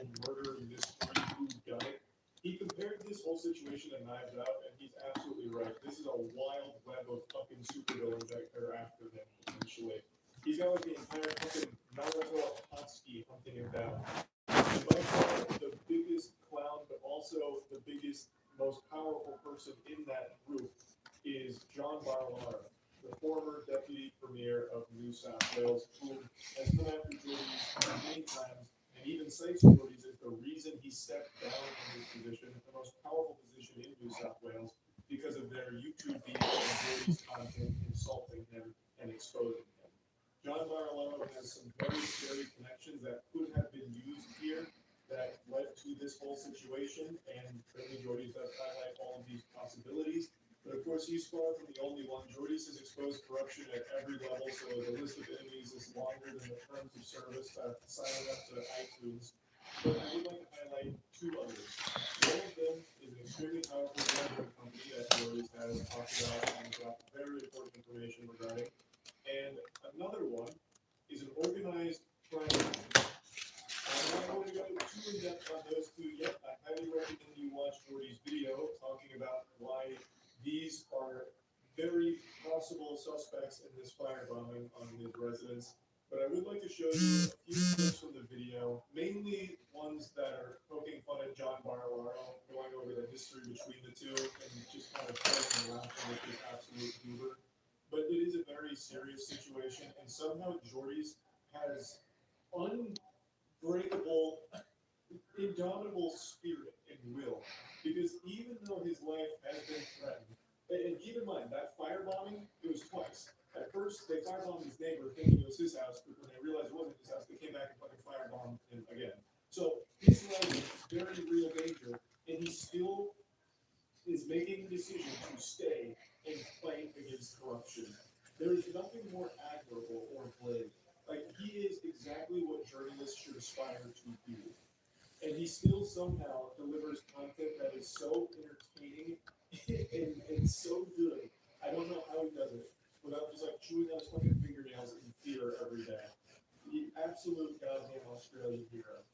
and murder mystery who done it. He compared this whole situation to Knives Out, and he's absolutely right. This is a wild web of fucking supervillains that are after him, essentially. He's got like the entire fucking Naruto Akatsuki hunting him down. And by far the biggest clown, but also the biggest, most powerful person in that group is John Barilaro, the former deputy premier of New South Wales, who has come after Jordy's many times and even cites Jordy's as the reason he stepped down from his position, the most powerful position in New South Wales, because of their YouTube beef and Jordy's content insulting him and exposing him. John Barilaro has some very scary connections that could have been used here that led to this whole situation, and certainly Jordy's does highlight all of these possibilities. But of course, he's far from the only one. Jordy's has exposed corruption at every level, so the list of enemies is longer than the terms of service that sign up to iTunes. But I would like to highlight two others. One of them is an extremely powerful gambling company that Jordy's has talked about and got very important information regarding. And another one is an organized crime. I'm not going to go too in depth on those two yet. I highly recommend you watch Jordy's video talking about why these are very possible suspects in this firebombing on his residence. But I would like to show you a few clips from the video, mainly ones that are poking fun at John Barilaro, going over the history between the two, and just kind of poking and laughing with his absolute humor. But it is a very serious situation, and somehow Jordy's has unbreakable, indomitable spirit and will. Because even though his life has been threatened, and keep in mind, that firebombing, it was twice. At first, they firebombed his neighbor thinking it was his house, but when they realized it wasn't his house, they came back and fucking firebombed him again. So his life is very real danger, and he still is making the decision to stay and fight against corruption. There is nothing more admirable or blatant. Like, he is exactly what journalists should aspire to be. And he still somehow delivers content that is so entertaining and so good. I don't know how he does it without just like chewing on his fucking fingernails in fear every day. The absolute goddamn Australian hero.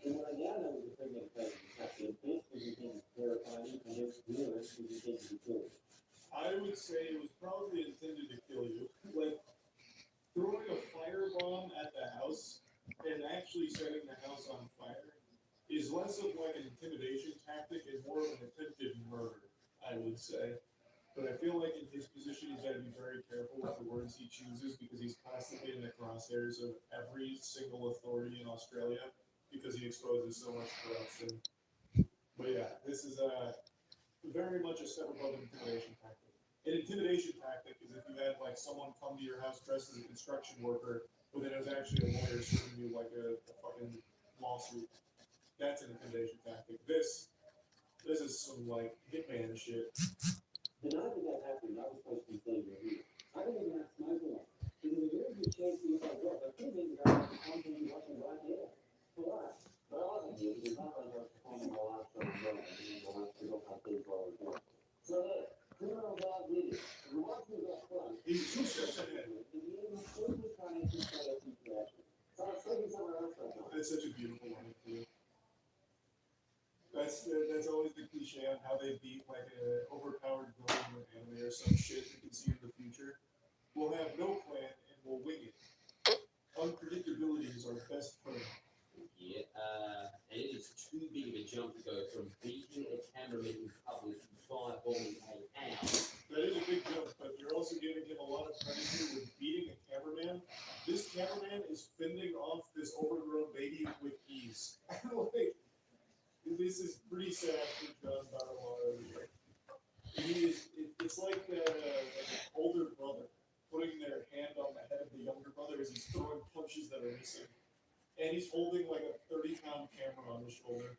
And when I got out of the pregnant captain, basically he became terrifying and it's viewers who became to kill. I would say it was probably intended to kill you. Like throwing a firebomb at the house and actually setting the house on fire is less of like an intimidation tactic and more of an attempted murder, I would say. But I feel like in his position, he's got to be very careful with the words he chooses because he's constantly in the crosshairs of every single authority in Australia because he exposes so much corruption. But yeah, this is very much a step above an intimidation tactic. An intimidation tactic is if you had like someone come to your house dressed as a construction worker, but then it was actually a lawyer serving you like a fucking lawsuit. That's an intimidation tactic. This is some like hitman shit. The night that that happened, I was supposed to be staying right here. I didn't even have smoke alarm. There's a very good chance that if I drop, I could even go to the company watching right there. For what? But I wasn't here because I was performing my last show as well. And then I went to go my things while I was there. So yeah, criminals out with it. If you watch me that front, He's 2 steps ahead. and you even completely trying to stay up in action. So I was thinking somewhere else right now. That's such a beautiful line too. That's always the cliche on how they beat like an overpowered villain in an anime or some shit you can see in the future. We'll have no plan and we'll wing it. Unpredictability is our best friend. Yeah, and it is too big of a jump to go from beating a cameraman in public to firebombing a house. That is a big jump, but you're also giving him a lot of credit here with beating a cameraman. This cameraman is fending off this overgrown baby with ease. Like, this is pretty sad for John Barilaro here. It's like an older brother putting their hand on the head of the younger brother as he's throwing punches that are missing. And he's holding like a 30-pound camera on his shoulder.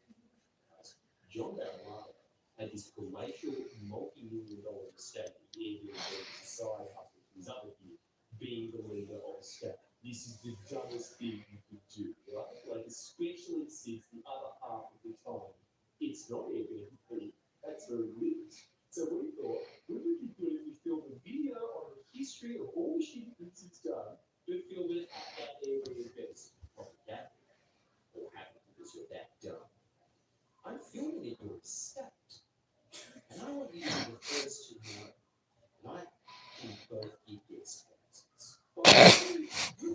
John Barilaro had this palatial multi-million-dollar estate in society hustle to his other view, being the leader of the state. This is the dumbest thing you could do, right? Like, especially since the other half of the time, it's not even pretty. That's very weird. So we thought, wouldn't it be good if we filmed a video on the history of all the shit it's done, but filmed it at that area best of the gathering? Or have it because you're that You're in your estate. And I want you to be the first to know. And I can both give guest houses. I don't know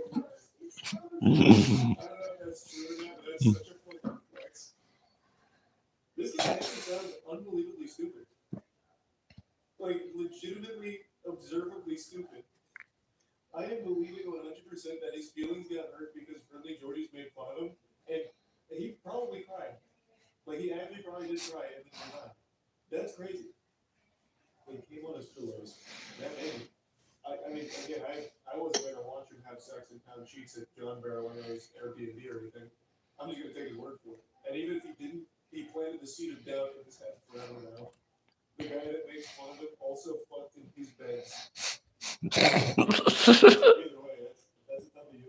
if that's true or not, but that's such a fucking flex. This guy actually sounds unbelievably stupid. Like, legitimately, observably stupid. I am believing 100% that his feelings got hurt because Friendly Jordy's made fun of him, and he probably cried. Like, he actually probably did cry and then moved on. That's crazy. Like, came on his pillows. That man. I mean, again, I wasn't going to watch him have sex and pound cheeks at John Barolo's Airbnb or anything. I'm just going to take his word for it. And even if he didn't, he planted the seed of doubt in his head forever now. The guy that makes fun of him also fucked in his beds. Either way, that's a W.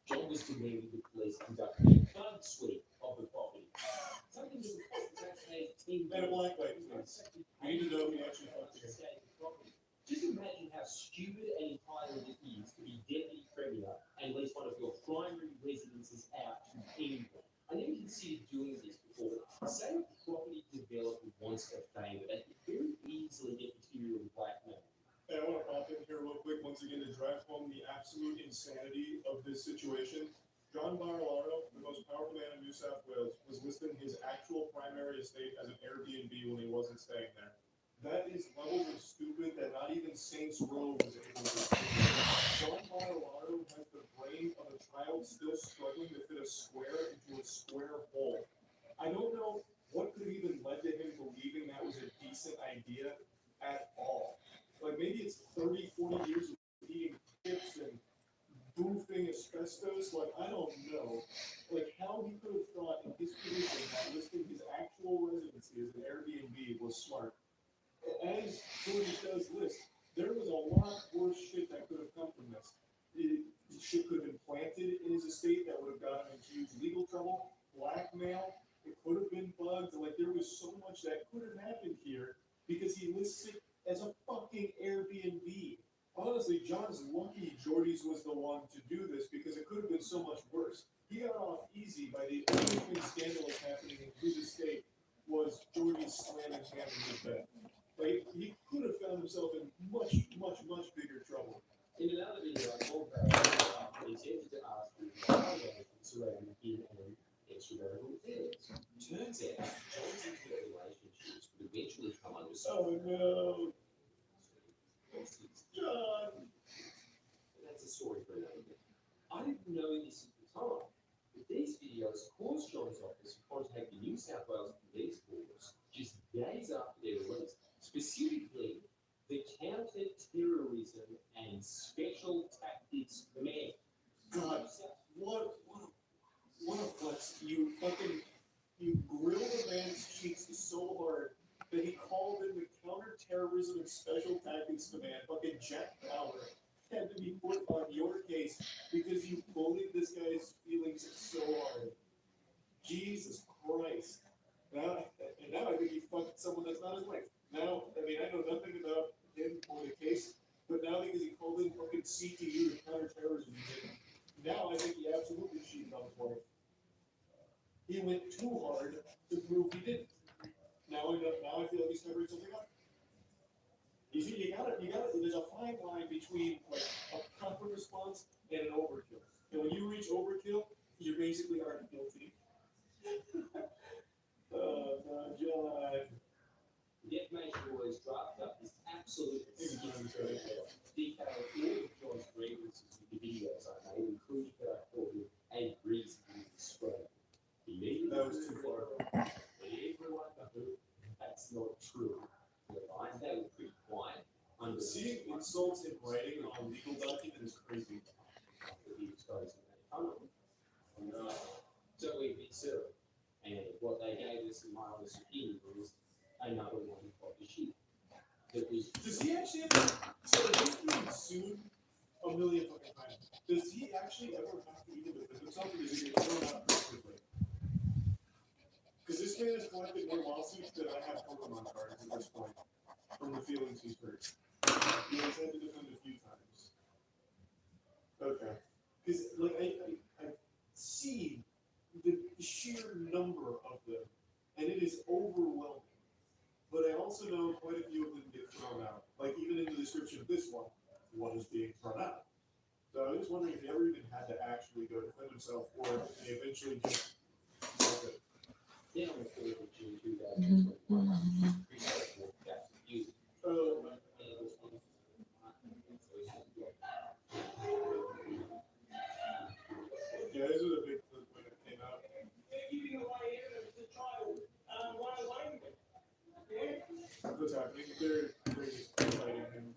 John was demanding the police conduct a third sweep of the property. Something that would cost the taxpayers And a black light, please. We need to know if he actually fucked again. Just imagine how stupid and entitled it is to be deputy premier and lease one of your primary residences out to anyone. I never considered doing this before. Say a property developer wants a favour, they could very easily get material blackmail. And I want to pop in here real quick once again to drive home the absolute insanity of this situation. John Barilaro, the most powerful man in New South Wales, was listing his actual primary estate as an Airbnb when he wasn't staying there. That is levels of stupid that not even Saints Row was able to do. John Barilaro has the brain of a child still struggling to fit a square into a square hole. I don't know what could even led to him believing that was a decent idea at all. Like, maybe it's 30, 40 years of eating chips and boofing asbestos. Like, I don't know. Like, how he could have thought in his position that listing his actual residency as an Airbnb was smart. As Jordy does list, there was a lot worse shit that could have come from this. Shit could have been planted in his estate that would have gotten him into huge legal trouble, blackmail. It could have been bugged. Like, there was so much that could have happened here because he lists it as a fucking Airbnb. Honestly, John's lucky Jordy's was the one to do this because it could have been so much worse. He got off easy by the only thing scandalous happening in his estate was Jordy's slamming hand in his bed. Like, he could have found himself in much, much, much bigger trouble. In another video, I told Barry he attempted to ask him about surrounding him and extramarital affairs. Turns out, John's intimate relationships would eventually come under Oh no, John! That's a story for another day. I didn't know this at the time, but these videos caused John's office to contact the New South Wales Police Force just days after their release. Specifically, the Counter-Terrorism and Special Tactics Command. God, what a flex. You grilled a man's cheeks so hard that he called in the Counter-Terrorism and Special Tactics Command, fucking Jack Bauer, had to be put on your case because you bullied this guy's feelings so hard. Jesus Christ. Now I think he fucked someone that's not his wife. Now, I mean, I know nothing about him or the case, but now because he called in fucking CTU to counterterrorism unit, now I think he absolutely cheated on his wife. He went too hard to prove he didn't. Now I feel like he's covering something up. You see, you gotta, there's a fine line between like a proper response and an overkill. And when you reach overkill, you're basically already guilty. Oh, no, John. The defamation lawyers drafted up this absolute detail all of John's grievances with the videos I made, including that I called him a reason to spread. That was too far. Everyone knew that's not true. The lines they were pretty quiet. Seeing insults in writing on a legal document is crazy. He was going to make fun of them. So we've been served. And what they gave us, in my honest opinion, was another one of the shit. Does he actually ever, so he's been sued a million fucking times. Does he actually ever have to even defend himself, or does he get thrown out quickly? Because this man has collected more lawsuits than I have Pokemon cards at this point, from the feelings he's hurt. He has had to defend a few times. Okay. Because, like, I see the sheer number himself, or they eventually just solve it. Then on the 4th of June 2021, Christo walked out to view. Oh, yeah, this was a big flip when it came out. What's happening? They're just fighting him.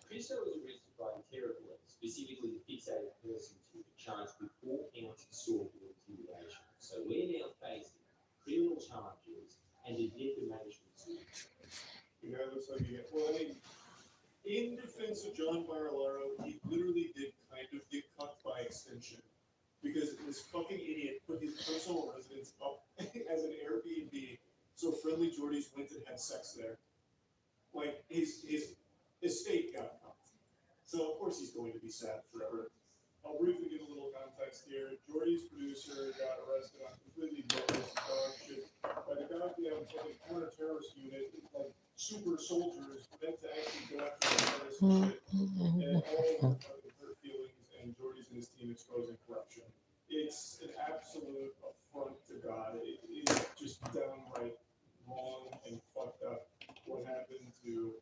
Christo was arrested by Interpol, specifically the fixated person to be charged with 4 counts of assault or intimidation. So we're now facing criminal charges and a defamation suit. The guy looks like he get. Well, I mean, in defense of John Barilaro, he literally did kind of get cut by extension. Because this fucking idiot put his personal residence up as an Airbnb so friendly Geordies went and had sex there. Like, his estate got cut. So, of course, he's going to be sad forever. I'll briefly give a little context here. Geordie's producer got arrested on completely bogus dog shit by the goddamn fucking counter-terrorist unit, like super soldiers meant to actually go after the terrorists and shit. And all of the hurt feelings and Geordie's and his team exposing corruption. It's an absolute affront to God. It is just downright wrong and fucked up what happened to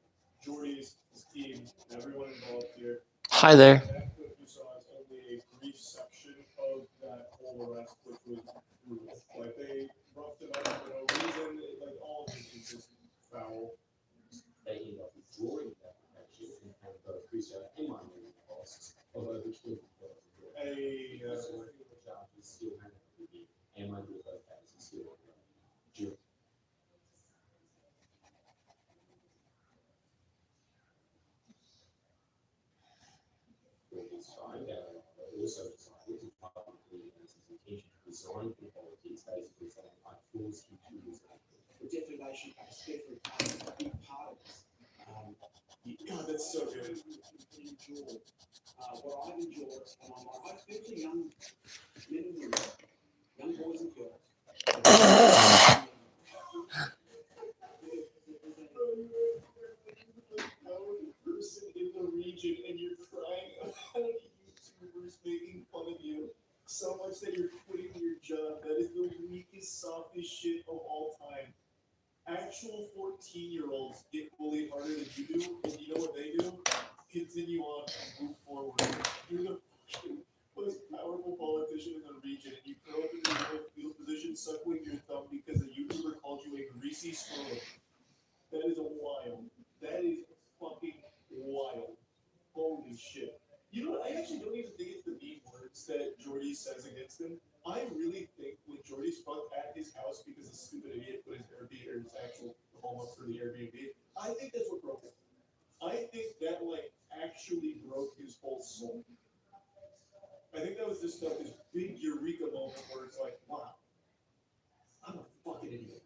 Geordie's, his team, and everyone involved here. Hi there. That clip you saw is only a brief section of that whole arrest, which was brutal. Like, they roughed it up for no reason. Like, all of it is just foul. They ended up withdrawing that application and had both Christo and my legal costs of over $20,000. So criminal charges still hang up with me, and my legal case is still ongoing. During this time, Barilaro also decided to publicly announce his intention to resign from politics, basically saying, I forced him to resign. The defamation case definitely plays a big part of this. God, that's so good. Enjoyed what I've enjoyed, and I speak to young men and women, young boys and girls. Person in the region, and you're crying about YouTubers making fun of you so much that you're quitting your job. That is the weakest, softest shit of all time. Actual 14-year-olds get bullied harder than you do, and you know what they do? Continue on and move forward. You're the most powerful politician in the region, and you grow up in the field position suckling your thumb because a YouTuber called you a greasy squirrel. That is a wild. That is fucking wild. Holy shit. You know what? I actually don't even think it's the mean words that Geordie says against him. I really think when Geordie's fucked at his house because a stupid idiot put his Airbnb or his actual home up for the Airbnb, I think that's what broke him. I think that, like, actually broke his whole soul. I think that was just like this big eureka moment where it's like, wow, I'm a fucking idiot.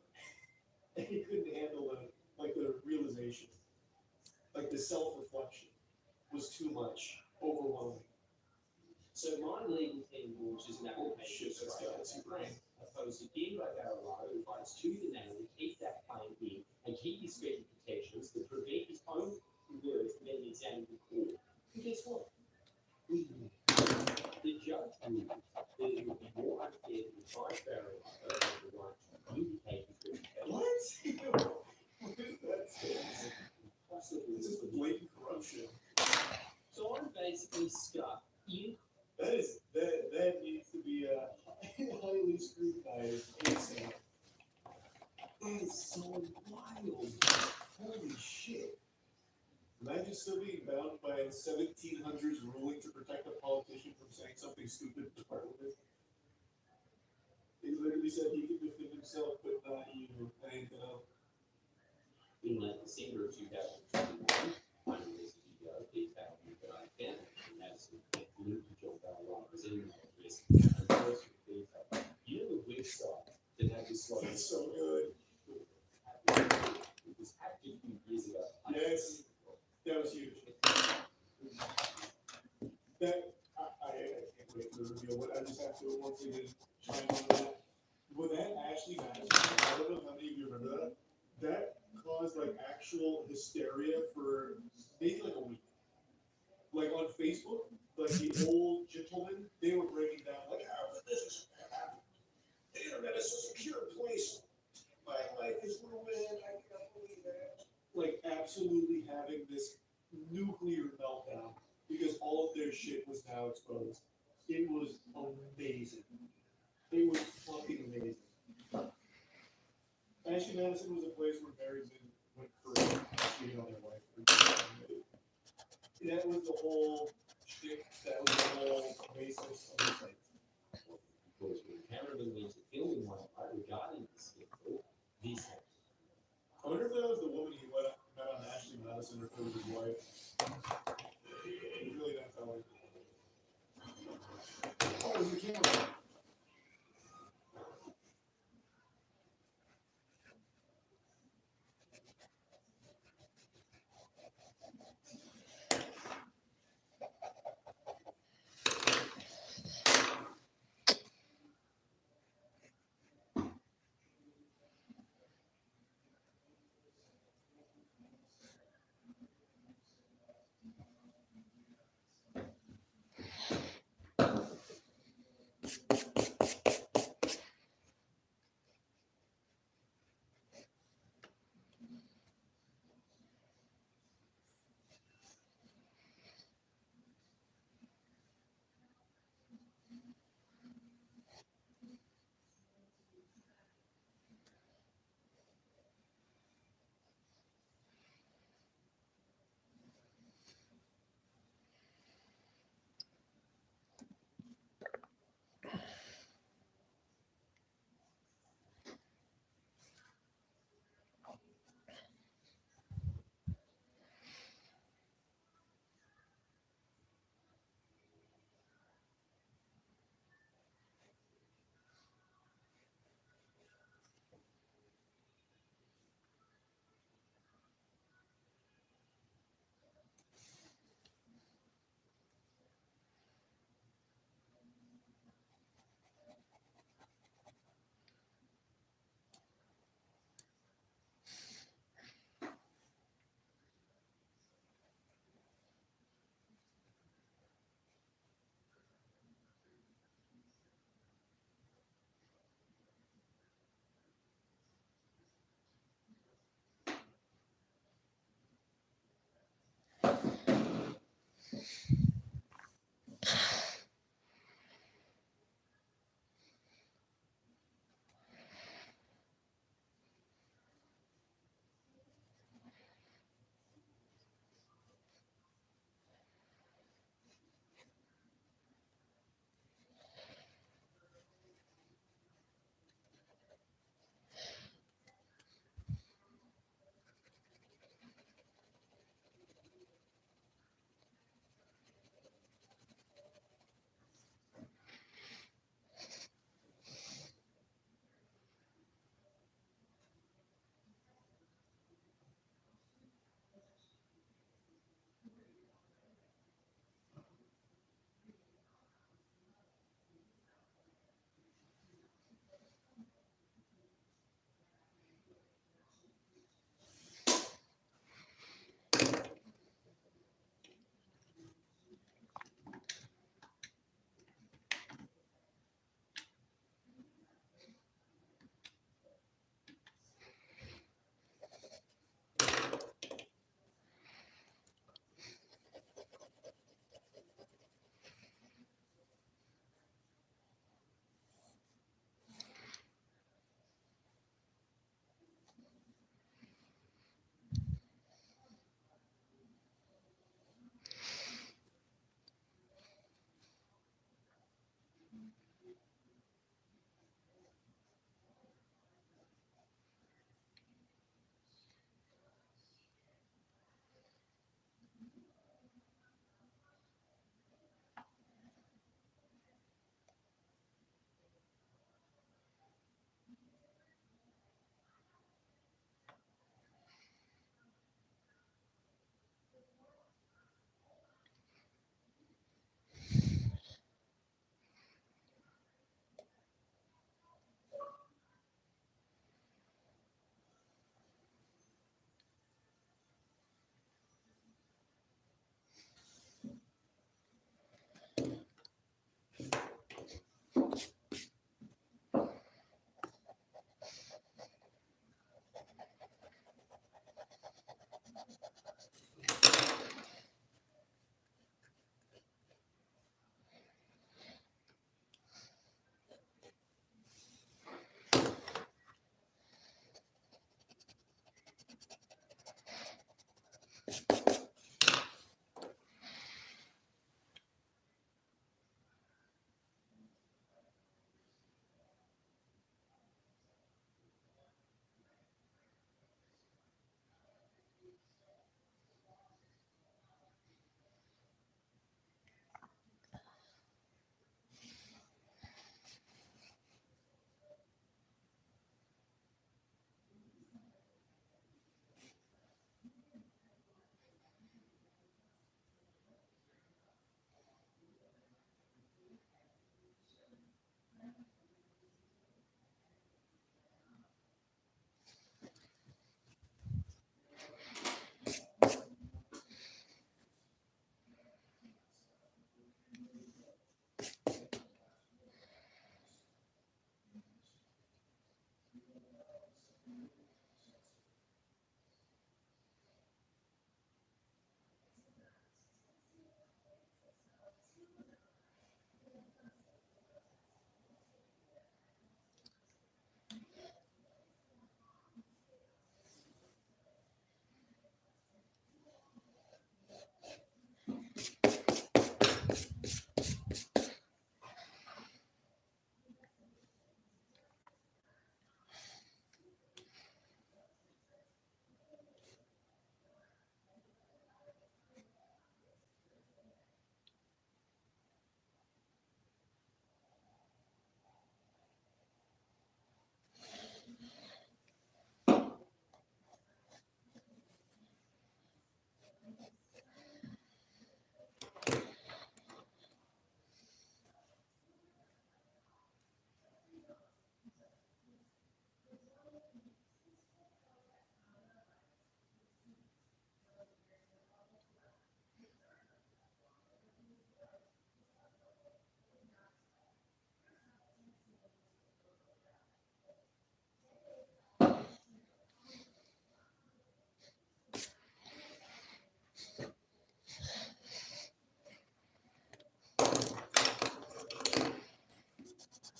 And he couldn't handle the realization. Like, the self-reflection was too much, overwhelming. So my legal team launches an application Shit, that's got it super claim opposed again by Barilaro, who fights tooth and nail to keep that claim in and keep his federal protections to prevent his own words from being examined in court. And guess what? We win. The judge ruled that it would be more unfair to advise Barilaro of the right to vindicate his reputation. What? What is that sense? Possibly. It's just blatant corruption. So I'm basically stuck in. That needs to be highly scrutinized ASAP. That is so wild. Holy shit. Imagine still being bound by a 1700s ruling to protect a politician from saying something stupid in Parliament. He literally said he could defend himself, but not you. Anything else. In late December of 2021, my university did that that I found in Madison that linked to John Barilaro's email address and personal detail. You know the website that had this like That's so good. 50 years ago. Yes. That was huge. That I can't wait for the reveal. But I just have to once again chime on that. When that Ashley Madison, I don't know how many of you remember that. That caused like actual hysteria for maybe like a week. Like on Facebook, like the old gentlemen, they were breaking down like, how did this happen? The internet is a secure place. My life is ruined. I can't believe that. Like absolutely having this nuclear meltdown because all of their shit was now exposed. It was amazing. It was fucking amazing. Ashley Madison was a place where married men went for cheating on their wife. That was the whole shtick. That was the whole basis of the site. Because when Cameron went to filming one right regarding this scandal, this happened. I wonder if that was the woman he met on Ashley Madison or if it was his wife. He really didn't tell her. Oh, it was the camera.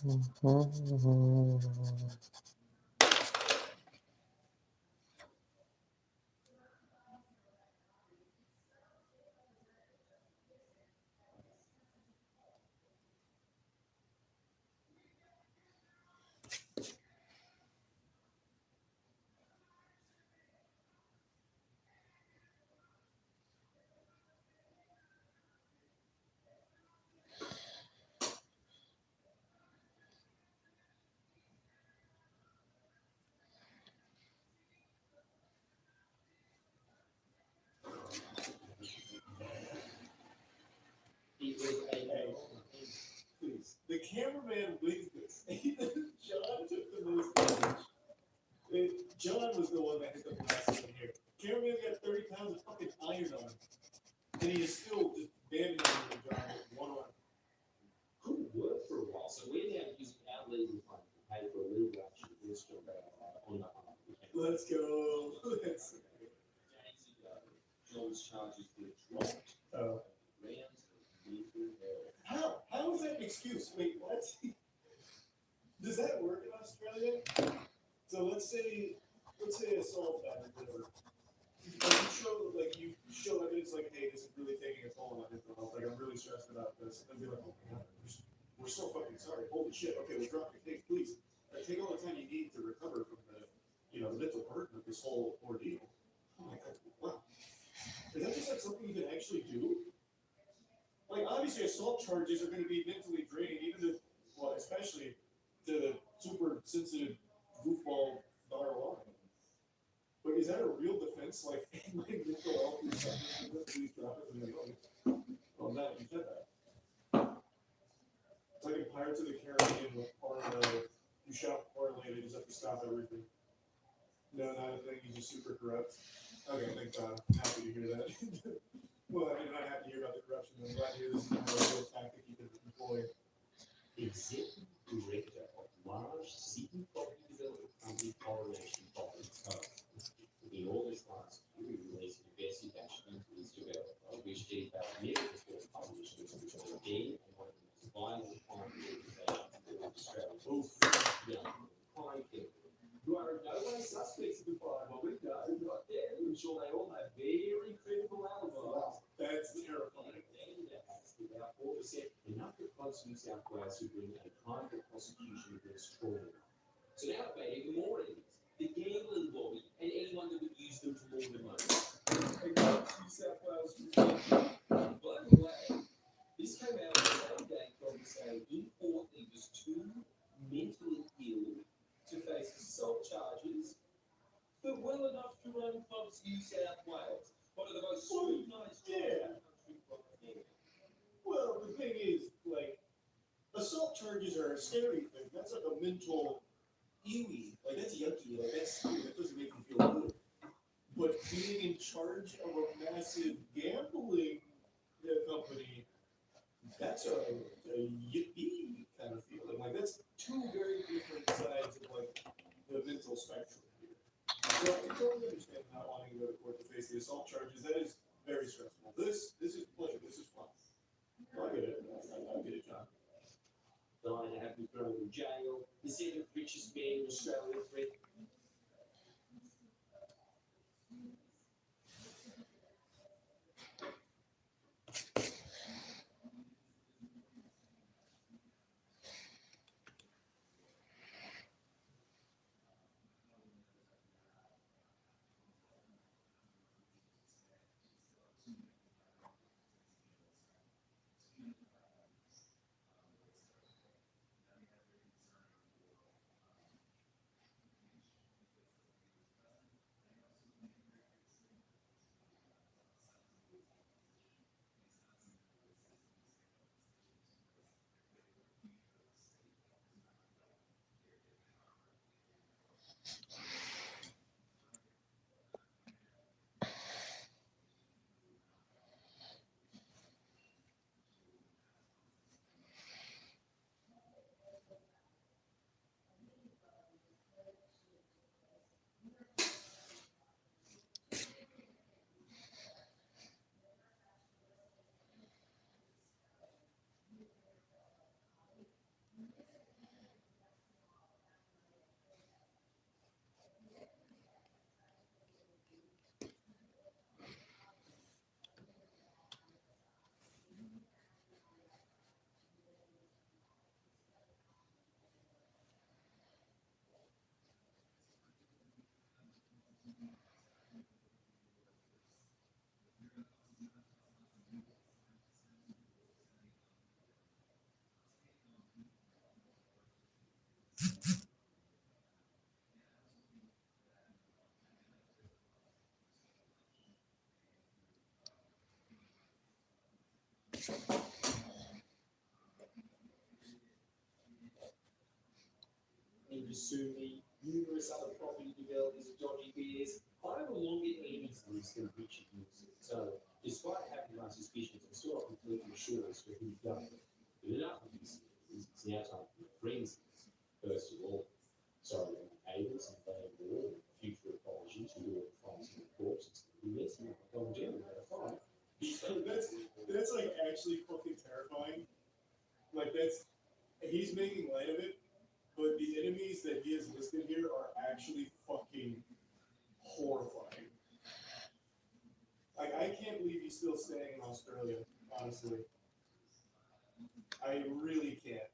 It was a Please. The cameraman wins this. John took the most damage. John was the one that hit the blast in here. Cameraman's got 30 pounds of fucking iron on him. And he is still just bandaging John with one arm. couldn't work for a while, so we're now using our legal fund to pay for a legal action against your on the Let's go. Let's go. Days ago, John's charges were dropped. Oh. Rounds of mental health. How is that an excuse? Wait, what? Does that work in Australia? So let's say assault battery, whatever. You show evidence like, hey, this is really taking a toll on my mental health. Like, I'm really stressed about this. And they'll be like, oh my god, we're so fucking sorry. Holy shit. Okay, we'll drop your case, please. Take all the time you need to recover from the mental burden of this whole ordeal. Oh my god, wow. Is that just like something you can actually do? Like, obviously, assault charges are going to be mentally draining, especially to the super sensitive goofball Darwin. But is that a real defense? Like, my mental health is suffering, please drop it. And then, well, now you said that. It's like in Pirates of the Caribbean with you shot parlay, they just have to stop everything. No, not a thing. He's just super corrupt. Okay, thank God. I'm happy to hear that. Well, I mean, I'm not happy to hear about the corruption. I'm glad to hear this is a real tactic you can employ. Executive Director of large city property development company Coronation Property Co. In August last year, we released an investigation into this developer, which detailed many reports published in again and one of the most violent crime organisations in Australia. Young crime people who are in no way suspects of the crime, but we know right there to ensure they all have very credible alibis. That's terrifying. And that has about 4%, enough to close New South Wales to bring a private prosecution against Tory. So now it made even more enemies. The gambling lobby and anyone that would use them to launder money. Against New South Wales. By the way, this came out the same day from saying in court he was too mentally ill to face assault charges, but well enough to run clubs New South Wales. One of the most scrutinized jobs in the country. Well, the thing is, like, assault charges are a scary thing. That's like a mental ewy. Like, that's yucky. Like, that's scary. That doesn't make me feel good. But being in charge of a massive gambling company, that's a yippee kind of feeling. Like, that's two very different sides of, like, the mental spectrum here. So I totally understand not wanting to go to court to face the assault charges. That is very stressful. This is pleasure. This is fun. I get it. I get it, John. Died to have been thrown in jail. The seventh richest man in Australia. Ingasumi, numerous other property developers and dodgy bears hire along the enemy's list of Richard Nixon. So, despite having my suspicions, I'm still not completely sure as to who done it. But enough of this is it's now time for forensics. First of all, sorry, Aidan's and Aidan Drawing, future apologies to all the find some corpses. Yes, I'm going down about a fight. That's like actually fucking terrifying. Like he's making light of it, but the enemies that he has listed here are actually fucking horrifying. Like I can't believe he's still staying in Australia, honestly. I really can't.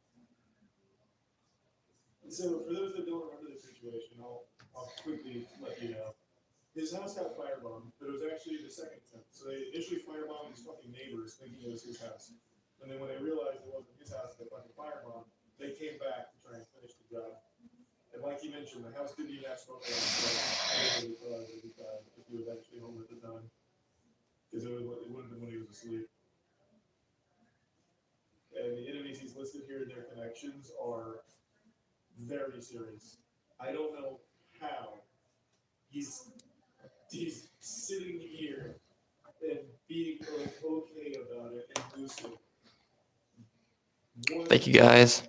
So for those that don't remember the situation, I'll quickly let you know. His house got firebombed, but it was actually the second attempt. So they initially firebombed his fucking neighbors, thinking it was his house. And then when they realized it wasn't his house that fucking firebombed, they came back to try and finish the job. And like you mentioned, the house didn't even have smoke alarm, so I really thought it would die if he was actually home at the time. Because it would have been when he was asleep. And the enemies he's listed here, their connections are very serious. I don't know how he's sitting here and being like okay about it and lucid. Thank you guys.